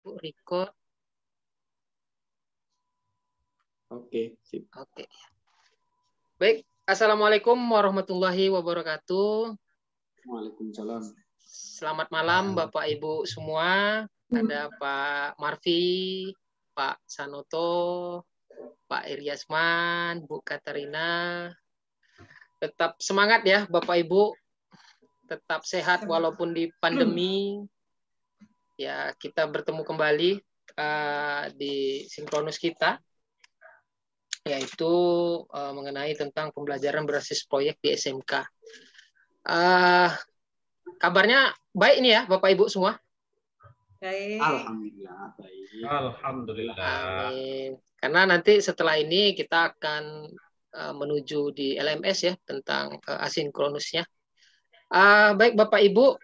Bu record. Oke, sip. Oke. Baik, Assalamualaikum warahmatullahi wabarakatuh. Waalaikumsalam. Selamat malam Bapak Ibu semua. Ada Pak Marfi, Pak Sanoto, Pak Iryasman, Bu Katarina. Tetap semangat ya Bapak Ibu. Tetap sehat walaupun di pandemi. Ya, kita bertemu kembali di sinkronus kita, yaitu mengenai tentang pembelajaran berbasis proyek di SMK. Kabarnya baik ini ya Bapak Ibu semua? Baik. Alhamdulillah baik. Alhamdulillah. Amin. Karena nanti setelah ini kita akan menuju di LMS ya tentang asinkronusnya. Baik Bapak Ibu,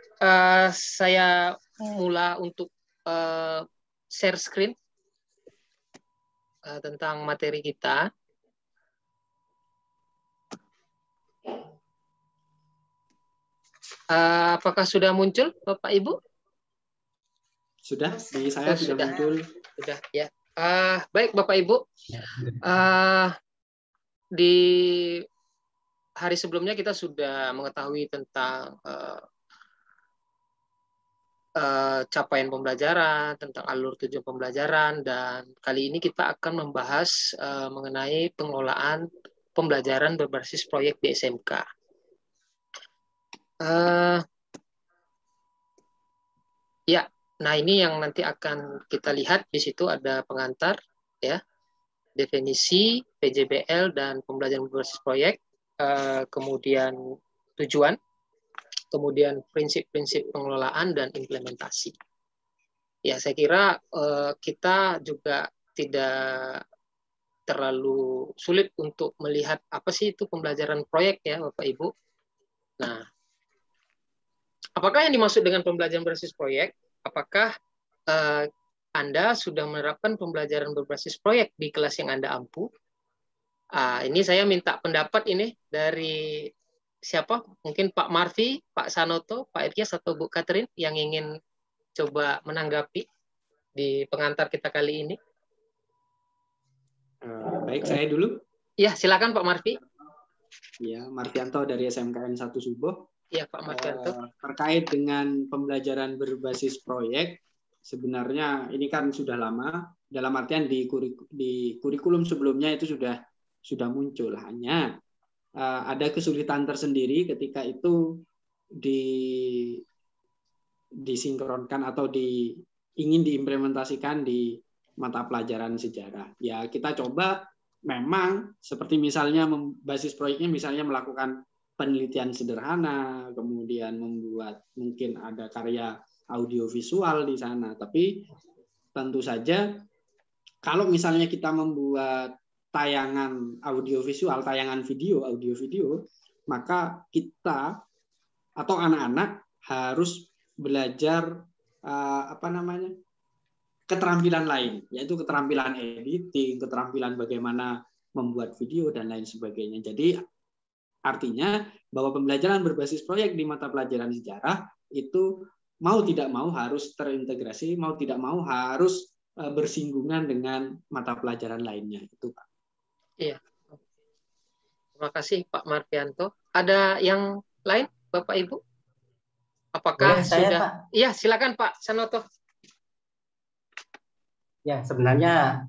saya mulai untuk share screen tentang materi kita. Apakah sudah muncul Bapak Ibu? Sudah, di saya sudah muncul. Sudah ya. Baik Bapak Ibu, di hari sebelumnya kita sudah mengetahui tentang capaian pembelajaran, tentang alur tujuan pembelajaran, dan kali ini kita akan membahas mengenai pengelolaan pembelajaran berbasis proyek di SMK. Ya, nah ini yang nanti akan kita lihat di situ ada pengantar, ya, definisi PJBL dan pembelajaran berbasis proyek, kemudian tujuan, kemudian prinsip-prinsip pengelolaan dan implementasi. Ya, saya kira kita juga tidak terlalu sulit untuk melihat apa sih itu pembelajaran proyek ya Bapak Ibu. Nah, apakah yang dimaksud dengan pembelajaran berbasis proyek? Apakah Anda sudah menerapkan pembelajaran berbasis proyek di kelas yang Anda ampu? Ini saya minta pendapat ini dari siapa? Mungkin Pak Marfi, Pak Sanoto, Pak Iryas, atau Bu Katrin yang ingin coba menanggapi di pengantar kita kali ini. Baik, saya dulu. Ya, silakan Pak Marfi. Ya, Marfianto dari SMKN 1 Suboh. Ya, Pak Marfianto. Terkait dengan pembelajaran berbasis proyek, sebenarnya ini kan sudah lama, dalam artian di kurikulum sebelumnya itu sudah muncul. Hanya ada kesulitan tersendiri ketika itu disinkronkan atau ingin diimplementasikan di mata pelajaran sejarah. Ya, kita coba memang seperti misalnya basis proyeknya misalnya melakukan penelitian sederhana, kemudian membuat mungkin ada karya audiovisual di sana. Tapi tentu saja kalau misalnya kita membuat tayangan audiovisual, tayangan video, audio-video, maka kita atau anak-anak harus belajar keterampilan lain, yaitu keterampilan editing, keterampilan bagaimana membuat video dan lain sebagainya. Jadi artinya bahwa pembelajaran berbasis proyek di mata pelajaran sejarah itu mau tidak mau harus terintegrasi, mau tidak mau harus bersinggungan dengan mata pelajaran lainnya. Itu Pak. Iya. Terima kasih Pak Marfianto. Ada yang lain Bapak Ibu? Apakah boleh saya, sudah? Pak? Iya, silakan Pak Sanoto. Ya, sebenarnya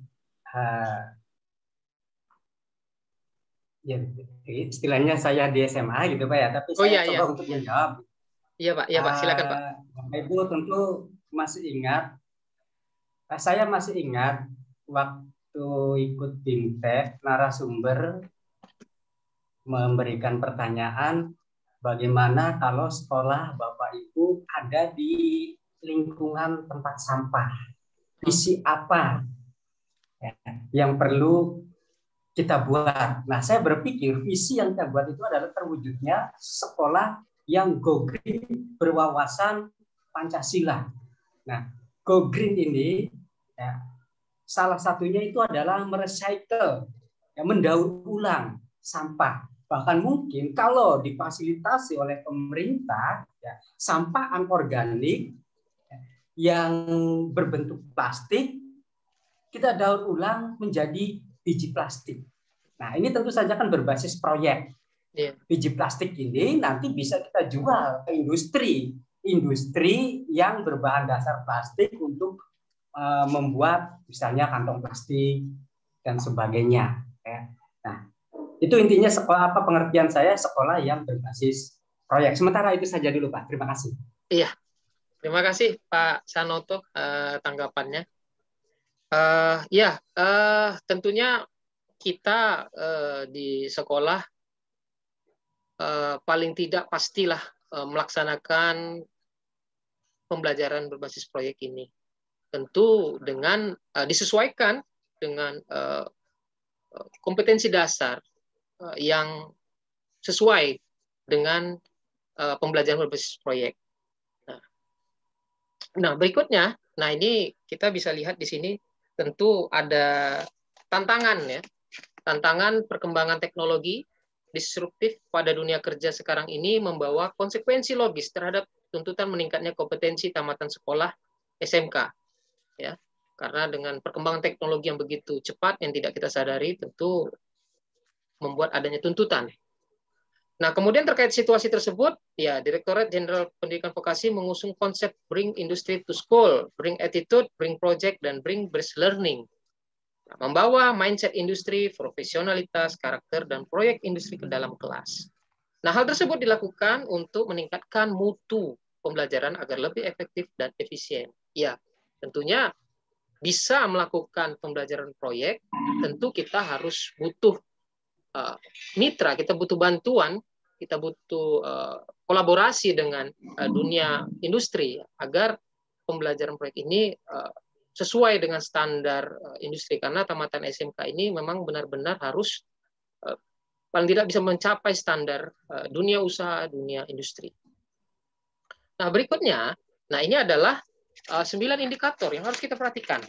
ya, istilahnya saya di SMA gitu Pak ya, tapi saya coba untuk menjawab. Iya Pak, iya Pak, silakan Pak. Bapak Ibu tentu masih ingat, saya masih ingat waktu ikut BIMTEK, narasumber memberikan pertanyaan bagaimana kalau sekolah Bapak Ibu ada di lingkungan tempat sampah. Visi apa yang perlu kita buat? Nah, saya berpikir visi yang kita buat itu adalah terwujudnya sekolah yang go green, berwawasan Pancasila. Nah, go green ini ya, salah satunya itu adalah merecycle, ya, mendaur ulang sampah. Bahkan mungkin kalau difasilitasi oleh pemerintah, ya, sampah anorganik yang berbentuk plastik kita daur ulang menjadi biji plastik. Nah, ini tentu saja kan berbasis proyek. Biji plastik ini nanti bisa kita jual ke industri yang berbahan dasar plastik untuk membuat misalnya kantong plastik dan sebagainya. Nah, itu intinya sekolah apa pengertian saya sekolah yang berbasis proyek. Sementara itu saja dulu Pak. Terima kasih. Iya, terima kasih Pak Sanoto tanggapannya. Tentunya kita di sekolah paling tidak pastilah melaksanakan pembelajaran berbasis proyek ini. Tentu dengan disesuaikan dengan kompetensi dasar yang sesuai dengan pembelajaran berbasis proyek. Nah, berikutnya, nah ini kita bisa lihat di sini tentu ada tantangan ya, tantangan perkembangan teknologi disruptif pada dunia kerja sekarang ini membawa konsekuensi logis terhadap tuntutan meningkatnya kompetensi tamatan sekolah SMK. Ya, karena dengan perkembangan teknologi yang begitu cepat yang tidak kita sadari tentu membuat adanya tuntutan. Nah, kemudian terkait situasi tersebut, ya Direktorat Jenderal Pendidikan Vokasi mengusung konsep Bring Industry to School, Bring Attitude, Bring Project, dan Bring Based Learning. Nah, membawa mindset industri, profesionalitas, karakter, dan proyek industri ke dalam kelas. Nah, hal tersebut dilakukan untuk meningkatkan mutu pembelajaran agar lebih efektif dan efisien. Ya, tentunya bisa melakukan pembelajaran proyek, tentu kita harus butuh mitra, kita butuh bantuan, kita butuh kolaborasi dengan dunia industri agar pembelajaran proyek ini sesuai dengan standar industri, karena tamatan SMK ini memang benar-benar harus paling tidak bisa mencapai standar dunia usaha, dunia industri. Nah, berikutnya, nah ini adalah 9 indikator yang harus kita perhatikan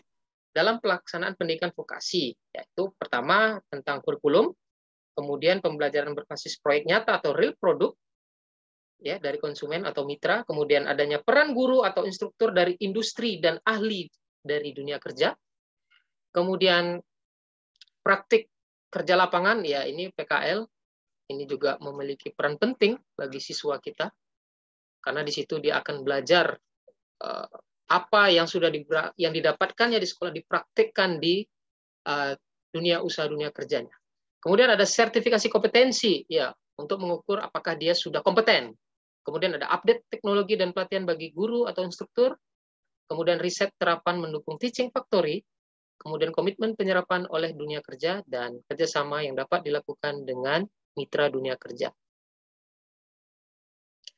dalam pelaksanaan pendidikan vokasi, yaitu pertama tentang kurikulum, kemudian pembelajaran berbasis proyek nyata atau real product ya dari konsumen atau mitra, kemudian adanya peran guru atau instruktur dari industri dan ahli dari dunia kerja, kemudian praktik kerja lapangan, ya ini PKL, ini juga memiliki peran penting bagi siswa kita, karena di situ dia akan belajar apa yang sudah yang didapatkannya di sekolah dipraktikkan di dunia usaha, dunia kerjanya. Kemudian ada sertifikasi kompetensi, ya untuk mengukur apakah dia sudah kompeten. Kemudian ada update teknologi dan pelatihan bagi guru atau instruktur. Kemudian riset terapan mendukung teaching factory. Kemudian komitmen penyerapan oleh dunia kerja dan kerjasama yang dapat dilakukan dengan mitra dunia kerja.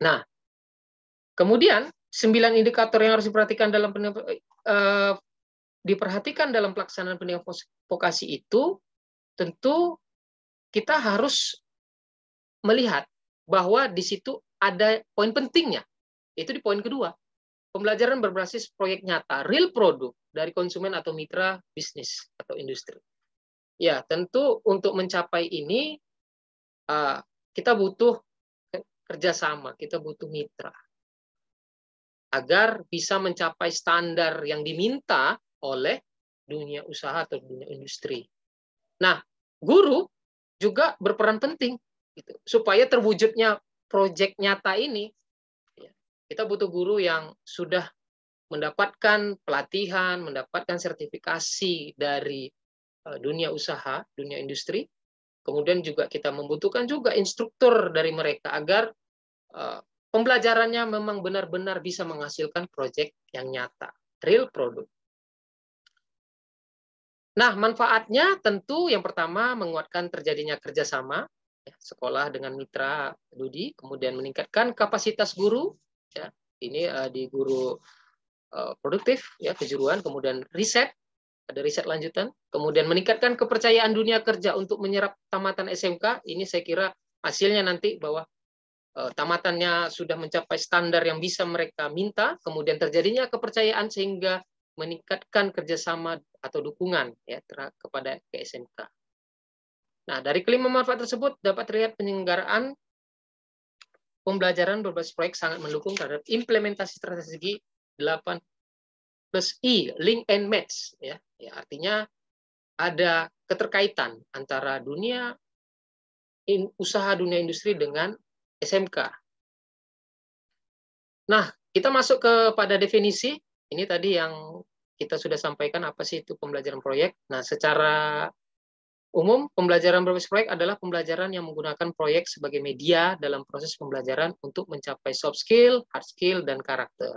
Nah, kemudian 9 indikator yang harus diperhatikan dalam pelaksanaan pendidikan vokasi itu, tentu kita harus melihat bahwa di situ ada poin pentingnya. Itu di poin kedua. Pembelajaran berbasis proyek nyata, real product dari konsumen atau mitra bisnis atau industri. Ya, tentu untuk mencapai ini kita butuh kerjasama, kita butuh mitra agar bisa mencapai standar yang diminta oleh dunia usaha atau dunia industri. Nah, guru juga berperan penting gitu, supaya terwujudnya proyek nyata ini. Kita butuh guru yang sudah mendapatkan pelatihan, mendapatkan sertifikasi dari dunia usaha, dunia industri. Kemudian juga kita membutuhkan juga instruktur dari mereka agar pembelajarannya memang benar-benar bisa menghasilkan proyek yang nyata, real product. Nah, manfaatnya tentu yang pertama menguatkan terjadinya kerjasama ya, sekolah dengan mitra studi, kemudian meningkatkan kapasitas guru, ya, ini di guru produktif, ya kejuruan, kemudian riset, ada riset lanjutan, kemudian meningkatkan kepercayaan dunia kerja untuk menyerap tamatan SMK. Ini saya kira hasilnya nanti bahwa tamatannya sudah mencapai standar yang bisa mereka minta, kemudian terjadinya kepercayaan sehingga meningkatkan kerjasama atau dukungan ya kepada SMK. Nah, dari kelima manfaat tersebut dapat terlihat penyelenggaraan pembelajaran berbasis proyek sangat mendukung terhadap implementasi strategi 8 plus I, link and match, ya. Artinya ada keterkaitan antara usaha dunia industri dengan SMK. Nah, kita masuk kepada definisi. Ini tadi yang kita sudah sampaikan, apa sih itu pembelajaran proyek. Nah, secara umum, pembelajaran berbasis proyek adalah pembelajaran yang menggunakan proyek sebagai media dalam proses pembelajaran untuk mencapai soft skill, hard skill, dan karakter.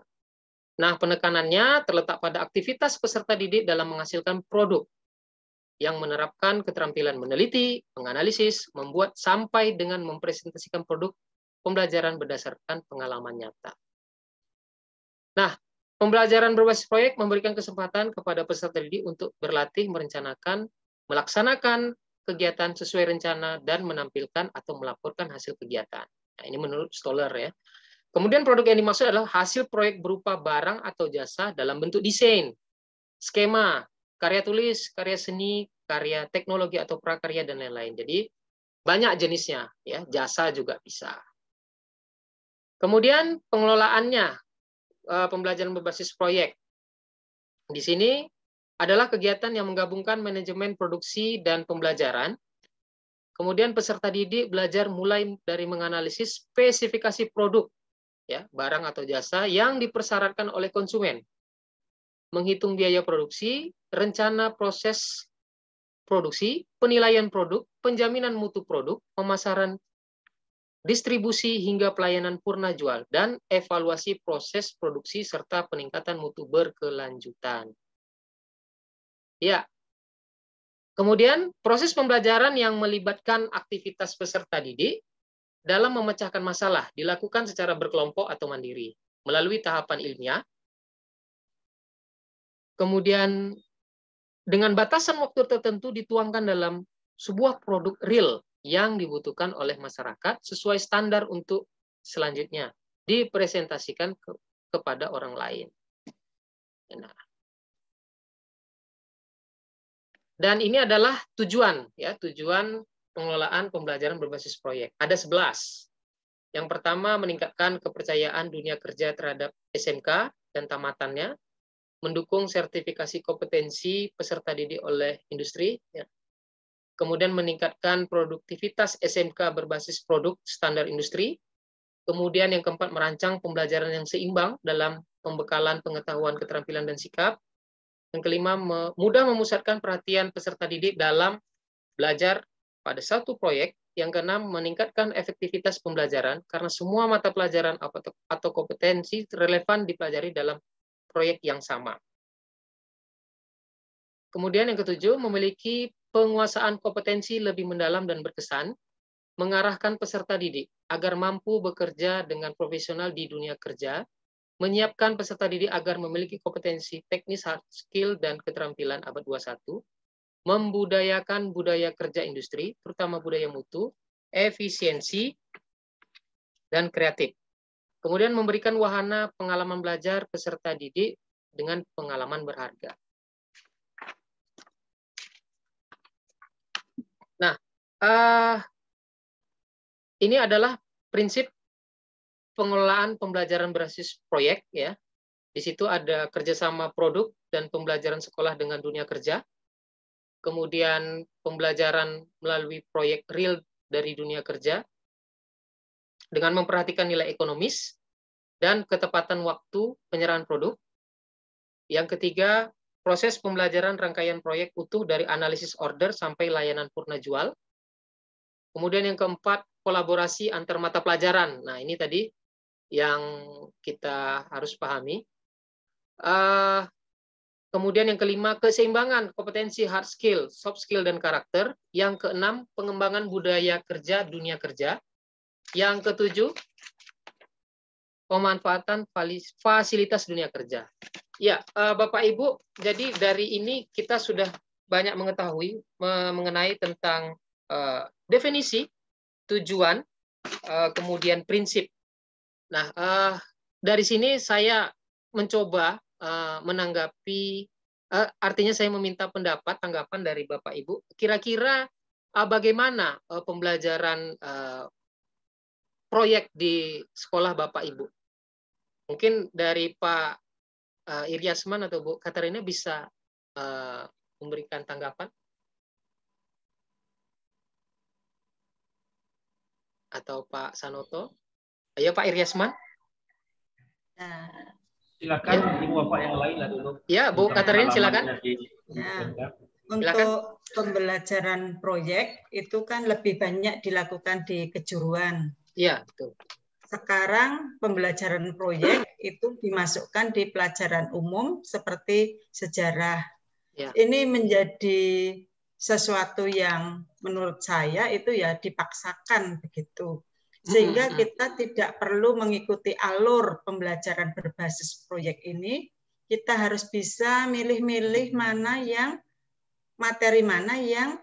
Nah, penekanannya terletak pada aktivitas peserta didik dalam menghasilkan produk yang menerapkan keterampilan meneliti, menganalisis, membuat, sampai dengan mempresentasikan produk pembelajaran berdasarkan pengalaman nyata. Nah, pembelajaran berbasis proyek memberikan kesempatan kepada peserta didik untuk berlatih merencanakan, melaksanakan kegiatan sesuai rencana, dan menampilkan atau melaporkan hasil kegiatan. Nah, ini menurut Stoller ya. Kemudian produk yang dimaksud adalah hasil proyek berupa barang atau jasa dalam bentuk desain, skema, karya tulis, karya seni, karya teknologi atau prakarya, dan lain-lain. Jadi banyak jenisnya, ya, jasa juga bisa. Kemudian pengelolaannya, pembelajaran berbasis proyek. Di sini adalah kegiatan yang menggabungkan manajemen produksi dan pembelajaran. Kemudian peserta didik belajar mulai dari menganalisis spesifikasi produk, ya, barang atau jasa yang dipersyaratkan oleh konsumen, menghitung biaya produksi, rencana proses produksi, penilaian produk, penjaminan mutu produk, pemasaran, distribusi, hingga pelayanan purna jual, dan evaluasi proses produksi serta peningkatan mutu berkelanjutan. Ya. Kemudian proses pembelajaran yang melibatkan aktivitas peserta didik dalam memecahkan masalah dilakukan secara berkelompok atau mandiri melalui tahapan ilmiah. Kemudian dengan batasan waktu tertentu dituangkan dalam sebuah produk real yang dibutuhkan oleh masyarakat sesuai standar untuk selanjutnya dipresentasikan kepada orang lain. Nah, dan ini adalah tujuan, ya, tujuan pengelolaan pembelajaran berbasis proyek. Ada 11. Yang pertama, meningkatkan kepercayaan dunia kerja terhadap SMK dan tamatannya, mendukung sertifikasi kompetensi peserta didik oleh industri, ya. Kemudian meningkatkan produktivitas SMK berbasis produk standar industri. Kemudian yang keempat, merancang pembelajaran yang seimbang dalam pembekalan pengetahuan, keterampilan, dan sikap. Yang kelima, mudah memusatkan perhatian peserta didik dalam belajar pada satu proyek. Yang keenam, meningkatkan efektivitas pembelajaran karena semua mata pelajaran atau kompetensi relevan dipelajari dalam proyek yang sama. Kemudian yang ketujuh, memiliki penguasaan kompetensi lebih mendalam dan berkesan, mengarahkan peserta didik agar mampu bekerja dengan profesional di dunia kerja, menyiapkan peserta didik agar memiliki kompetensi teknis, hard skill, dan keterampilan abad 21, membudayakan budaya kerja industri, terutama budaya mutu, efisiensi, dan kreatif. Kemudian memberikan wahana pengalaman belajar peserta didik dengan pengalaman berharga. Nah, ini adalah prinsip pengelolaan pembelajaran berbasis proyek, ya. Di situ ada kerjasama produk dan pembelajaran sekolah dengan dunia kerja. Kemudian pembelajaran melalui proyek real dari dunia kerja dengan memperhatikan nilai ekonomis dan ketepatan waktu penyerahan produk. Yang ketiga, proses pembelajaran rangkaian proyek utuh dari analisis order sampai layanan purna jual. Kemudian yang keempat, kolaborasi antar mata pelajaran. Nah, ini tadi yang kita harus pahami. Kemudian yang kelima, keseimbangan kompetensi hard skill, soft skill, dan karakter. Yang keenam, pengembangan budaya kerja, dunia kerja. Yang ketujuh, pemanfaatan fasilitas dunia kerja. Ya, Bapak Ibu, jadi dari ini kita sudah banyak mengetahui mengenai tentang definisi, tujuan, kemudian prinsip. Nah, dari sini saya mencoba menanggapi, artinya saya meminta pendapat, tanggapan dari Bapak Ibu. Kira-kira bagaimana pembelajaran proyek di sekolah Bapak Ibu? Mungkin dari Pak Iryasman atau Bu Katarina bisa memberikan tanggapan? Atau Pak Sanoto? Ayo Pak Iryasman. Silakan Ibu Bapak yang lain lah dulu. Ya, Bu Katarina silakan. Untuk pembelajaran proyek itu kan lebih banyak dilakukan di kejuruan. Iya, betul. Sekarang pembelajaran proyek itu dimasukkan di pelajaran umum seperti sejarah. Ya. Ini menjadi sesuatu yang menurut saya itu ya dipaksakan begitu. Sehingga kita tidak perlu mengikuti alur pembelajaran berbasis proyek ini. Kita harus bisa milih-milih materi mana yang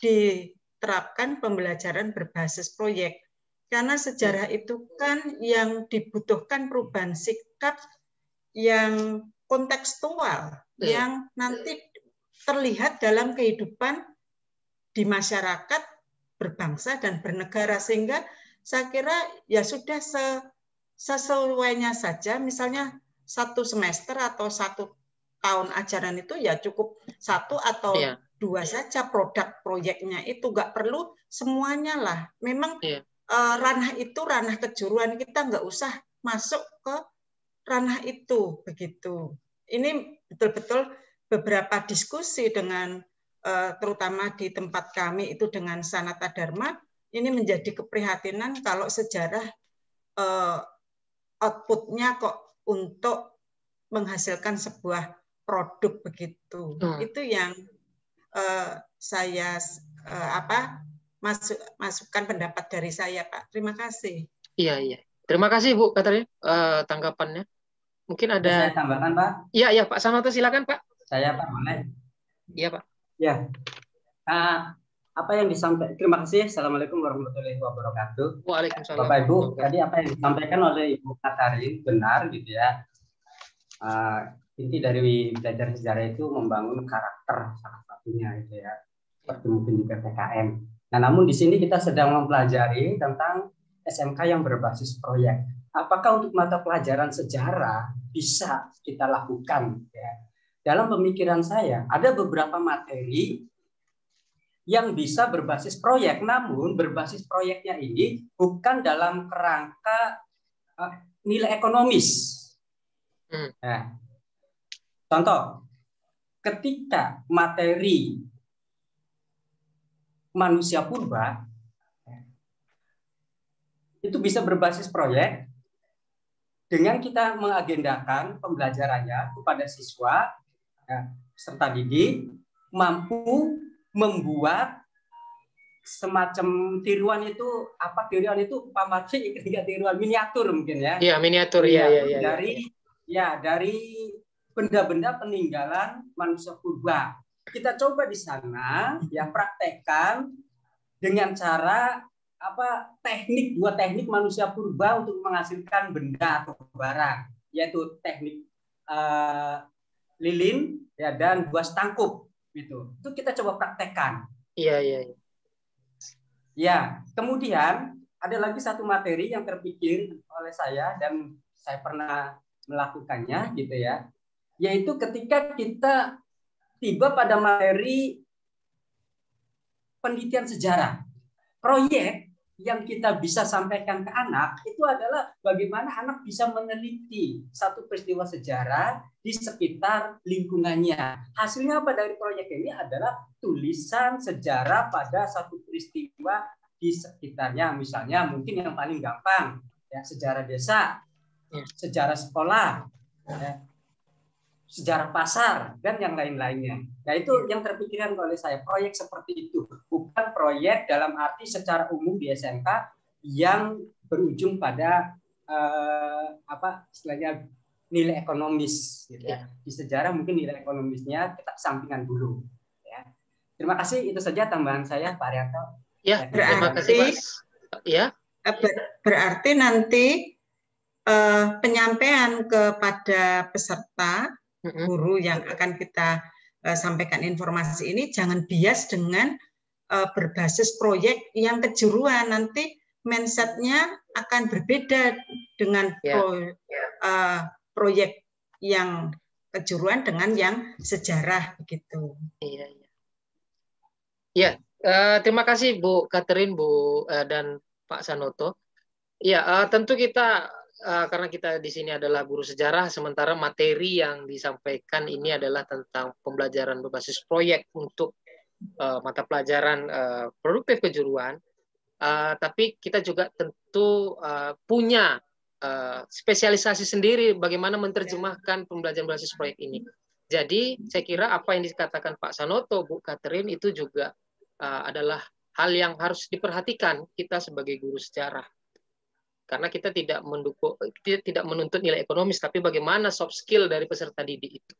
diterapkan pembelajaran berbasis proyek. Karena sejarah itu kan yang dibutuhkan perubahan sikap yang kontekstual, yang nanti terlihat dalam kehidupan di masyarakat berbangsa dan bernegara. Sehingga saya kira ya sudah sesuainya saja, misalnya 1 semester atau 1 tahun ajaran itu ya cukup 1 atau 2 saja produk proyeknya, itu nggak perlu semuanya lah. Memang ranah itu ranah kejuruan, kita nggak usah masuk ke ranah itu begitu. Ini betul-betul beberapa diskusi dengan terutama di tempat kami itu dengan Sanata Dharma, ini menjadi keprihatinan kalau sejarah outputnya kok untuk menghasilkan sebuah produk begitu. Itu yang saya masukkan pendapat dari saya, Pak. Terima kasih. Iya. Terima kasih Bu Katarina tanggapannya. Mungkin ada. Saya tambahkan, Pak. Iya Pak Sanoto silakan Pak. Saya Pak boleh. Iya Pak. Ya. Apa yang disampaikan? Terima kasih. Assalamualaikum warahmatullahi wabarakatuh. Waalaikumsalam. Bapak Ibu, tadi apa yang disampaikan oleh Ibu Katarin benar gitu ya. Inti dari belajar sejarah itu membangun karakter salah satunya gitu ya. Seperti mungkin di PPKM. Nah, namun di sini kita sedang mempelajari tentang SMK yang berbasis proyek. Apakah untuk mata pelajaran sejarah bisa kita lakukan? Ya. Dalam pemikiran saya, ada beberapa materi yang bisa berbasis proyek, namun berbasis proyeknya ini bukan dalam kerangka nilai ekonomis. Nah, contoh, ketika materi manusia purba itu bisa berbasis proyek dengan kita mengagendakan pembelajarannya kepada siswa serta didik mampu membuat semacam tiruan itu ketika tiruan miniatur mungkin ya. Iya, miniatur dari benda-benda peninggalan manusia purba. Kita coba di sana ya praktekkan dengan cara dua teknik manusia purba untuk menghasilkan benda atau barang, yaitu teknik lilin ya dan buas tangkup gitu. Itu kita coba praktekkan. Iya. Ya, kemudian ada lagi satu materi yang terpikir oleh saya dan saya pernah melakukannya gitu ya. Yaitu ketika kita tiba pada materi penelitian sejarah. Proyek yang kita bisa sampaikan ke anak itu adalah bagaimana anak bisa meneliti satu peristiwa sejarah di sekitar lingkungannya. Hasilnya apa dari proyek ini adalah tulisan sejarah pada satu peristiwa di sekitarnya. Misalnya mungkin yang paling gampang ya sejarah desa, sejarah sekolah, sejarah pasar dan yang lain-lainnya. Nah, itu yang terpikirkan oleh saya, proyek seperti itu, bukan proyek dalam arti secara umum di SMK yang berujung pada istilahnya nilai ekonomis gitu ya. Di sejarah mungkin nilai ekonomisnya kita kesampingan dulu ya. Terima kasih, itu saja tambahan saya Pak Arianto. Ya, terima kasih Mas. Ya. Berarti nanti penyampaian kepada peserta guru yang akan kita sampaikan informasi ini jangan bias dengan berbasis proyek yang kejuruan. Nanti mindset-nya akan berbeda dengan proyek yang kejuruan dengan yang sejarah begitu. Iya, iya. Ya, terima kasih Bu Catherine, Bu dan Pak Sanoto. Ya, tentu kita karena kita di sini adalah guru sejarah, sementara materi yang disampaikan ini adalah tentang pembelajaran berbasis proyek untuk mata pelajaran produktif kejuruan. Tapi kita juga tentu punya spesialisasi sendiri bagaimana menerjemahkan pembelajaran berbasis proyek ini. Jadi saya kira apa yang dikatakan Pak Sanoto, Bu Catherine itu juga adalah hal yang harus diperhatikan kita sebagai guru sejarah. Karena kita tidak menuntut nilai ekonomis, tapi bagaimana soft skill dari peserta didik itu.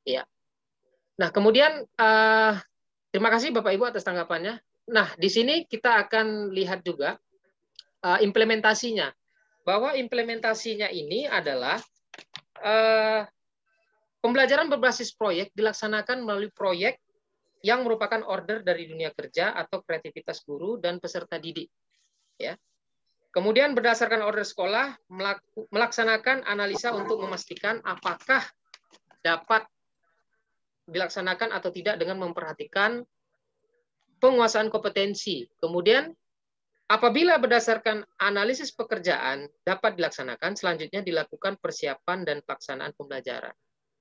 Ya. Nah, kemudian terima kasih Bapak Ibu atas tanggapannya. Nah, di sini kita akan lihat juga implementasinya. Bahwa implementasinya ini adalah pembelajaran berbasis proyek dilaksanakan melalui proyek yang merupakan order dari dunia kerja atau kreativitas guru dan peserta didik. Ya. Kemudian berdasarkan order sekolah, melaksanakan analisa untuk memastikan apakah dapat dilaksanakan atau tidak dengan memperhatikan penguasaan kompetensi. Kemudian apabila berdasarkan analisis pekerjaan dapat dilaksanakan, selanjutnya dilakukan persiapan dan pelaksanaan pembelajaran.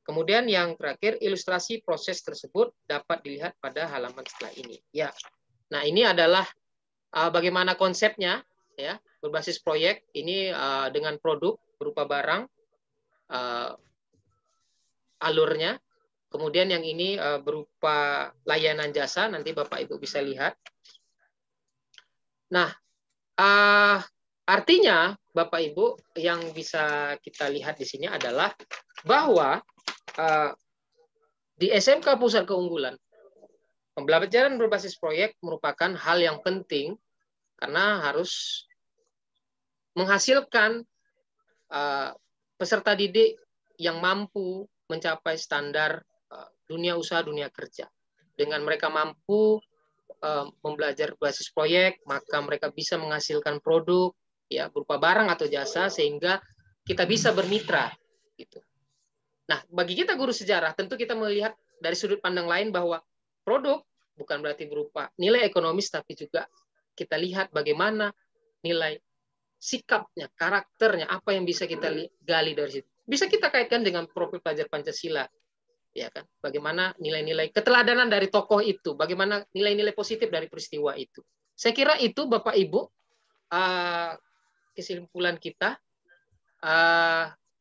Kemudian yang terakhir, ilustrasi proses tersebut dapat dilihat pada halaman setelah ini. Ya, nah ini adalah bagaimana konsepnya, ya, berbasis proyek ini dengan produk berupa barang, alurnya. Kemudian yang ini berupa layanan jasa, nanti Bapak Ibu bisa lihat. Nah, artinya Bapak Ibu yang bisa kita lihat di sini adalah bahwa di SMK Pusat Keunggulan, pembelajaran berbasis proyek merupakan hal yang penting karena harus menghasilkan peserta didik yang mampu mencapai standar dunia usaha, dunia kerja. Dengan mereka mampu membelajar berbasis proyek, maka mereka bisa menghasilkan produk ya berupa barang atau jasa sehingga kita bisa bermitra gitu. Nah, bagi kita guru sejarah tentu kita melihat dari sudut pandang lain bahwa produk bukan berarti berupa nilai ekonomis, tapi juga kita lihat bagaimana nilai sikapnya, karakternya, apa yang bisa kita gali dari situ. Bisa kita kaitkan dengan profil pelajar Pancasila. Ya kan? Bagaimana nilai-nilai keteladanan dari tokoh itu, bagaimana nilai-nilai positif dari peristiwa itu. Saya kira itu Bapak Ibu kesimpulan kita.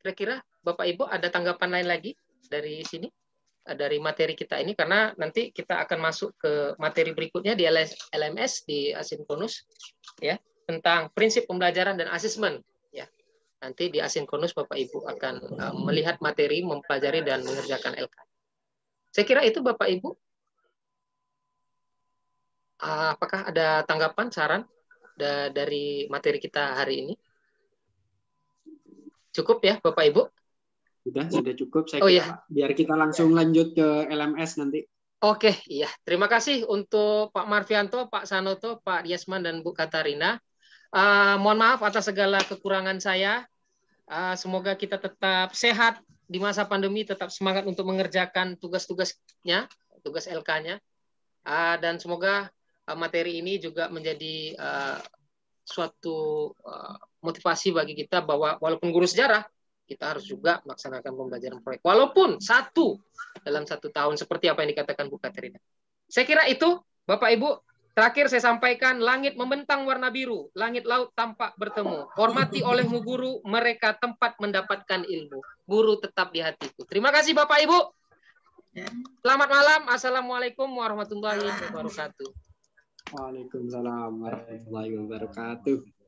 Kira-kira Bapak Ibu ada tanggapan lain lagi dari sini, dari materi kita ini, karena nanti kita akan masuk ke materi berikutnya di LMS, di asinkronus, ya, tentang prinsip pembelajaran dan asesmen. Ya. Nanti di asinkronus Bapak Ibu akan melihat materi, mempelajari dan mengerjakan LK. Saya kira itu Bapak Ibu. Apakah ada tanggapan, saran dari materi kita hari ini? Cukup ya Bapak Ibu? Sudah cukup. Saya kira, ya. Biar kita langsung lanjut ke LMS nanti. Oke, iya. Terima kasih untuk Pak Marvianto, Pak Sanoto, Pak Yasman, dan Bu Katarina. Mohon maaf atas segala kekurangan saya. Semoga kita tetap sehat di masa pandemi, tetap semangat untuk mengerjakan tugas-tugasnya, tugas LK-nya. Dan semoga materi ini juga menjadi suatu motivasi bagi kita bahwa walaupun guru sejarah, kita harus juga melaksanakan pembelajaran proyek. Walaupun dalam satu tahun, seperti apa yang dikatakan Bu Katerina. Saya kira itu, Bapak Ibu. Terakhir saya sampaikan, langit membentang warna biru, langit laut tampak bertemu. Hormati olehmu guru, mereka tempat mendapatkan ilmu. Guru tetap di hatiku. Terima kasih Bapak Ibu. Selamat malam. Assalamualaikum warahmatullahi wabarakatuh. Waalaikumsalam warahmatullahi wabarakatuh.